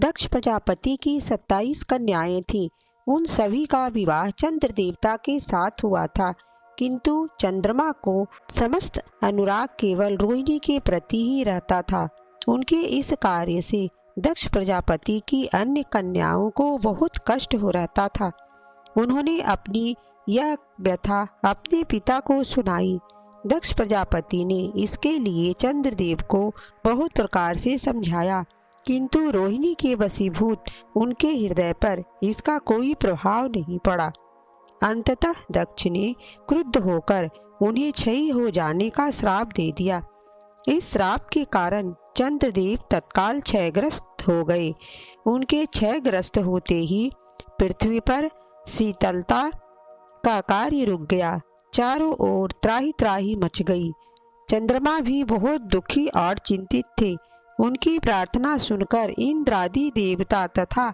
दक्ष प्रजापति की 27 कन्याएं थीं। उन सभी का विवाह चंद्र देवता के साथ हुआ था, किंतु चंद्रमा को समस्त अनुराग केवल रोहिणी के प्रति ही रहता था। उनके इस कार्य से दक्ष प्रजापति की अन्य कन्याओं को बहुत कष्ट हो रहता था। उन्होंने अपनी यह व्यथा अपने पिता को सुनाई। दक्ष प्रजापति ने इसके लिए चंद्रदेव को बहुत प्रकार से समझाया, किंतु रोहिणी के वशीभूत उनके हृदय पर इसका कोई प्रभाव नहीं पड़ा। अंततः दक्ष ने क्रुद्ध होकर उन्हें क्षयी हो जाने का श्राप दे दिया। इस श्राप के कारण चंद्रदेव तत्काल क्षयग्रस्त हो गए। उनके क्षयग्रस्त होते ही पृथ्वी पर शीतलता का कार्य रुक गया। चारों ओर त्राही त्राही मच गई। चंद्रमा भी बहुत दुखी और चिंतित थे। उनकी प्रार्थना सुनकर इंद्र आदि देवता तथा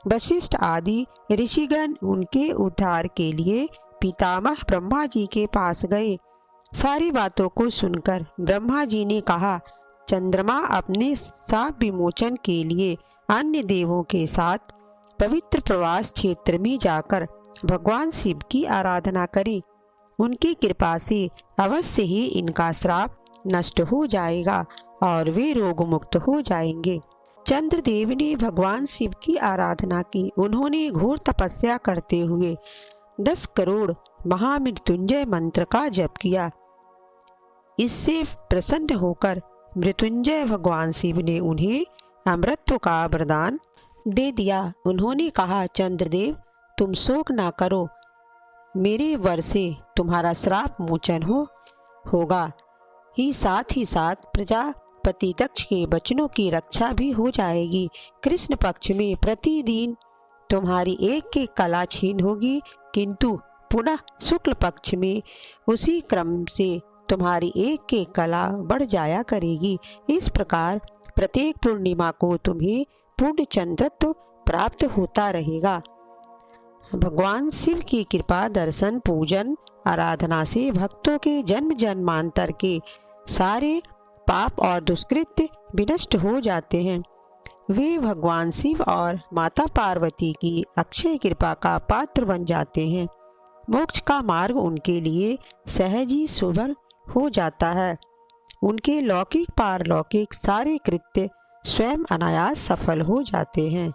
वशिष्ठ आदि ऋषिगण उनके उद्धार के लिए पितामह ब्रह्मा जी के पास गए। सारी बातों को सुनकर ब्रह्मा जी ने कहा, चंद्रमा अपने शाप विमोचन के लिए अन्य देवों के साथ पवित्र प्रवास क्षेत्र में जाकर भगवान शिव की आराधना करें। उनकी कृपा से अवश्य ही इनका श्राप नष्ट हो जाएगा और वे रोग मुक्त हो जाएंगे। चंद्रदेव ने भगवान शिव की आराधना की। उन्होंने घोर तपस्या करते हुए 10 करोड़ महामृत्युंजय मंत्र का जप किया। इससे प्रसन्न होकर मृत्युंजय भगवान शिव ने उन्हें अमृतत्व का वरदान दे दिया। उन्होंने कहा, चंद्रदेव तुम शोक ना करो, मेरे वर से तुम्हारा श्राप मोचन होगा ही साथ प्रजापति दक्ष के वचनों की रक्षा भी हो जाएगी। कृष्ण पक्ष में प्रतिदिन तुम्हारी एक एक कला छीन होगी, किंतु पुनः शुक्ल पक्ष में उसी क्रम से तुम्हारी एक एक कला बढ़ जाया करेगी। इस प्रकार प्रत्येक पूर्णिमा को तुम्हें पूर्ण चंद्रत्व प्राप्त होता रहेगा। भगवान शिव की कृपा, दर्शन, पूजन, आराधना से भक्तों के जन्म जन्मांतर के सारे पाप और दुष्कृत्य विनष्ट हो जाते हैं। वे भगवान शिव और माता पार्वती की अक्षय कृपा का पात्र बन जाते हैं। मोक्ष का मार्ग उनके लिए सहज ही सुलभ हो जाता है। उनके लौकिक पारलौकिक सारे कृत्य स्वयं अनायास सफल हो जाते हैं।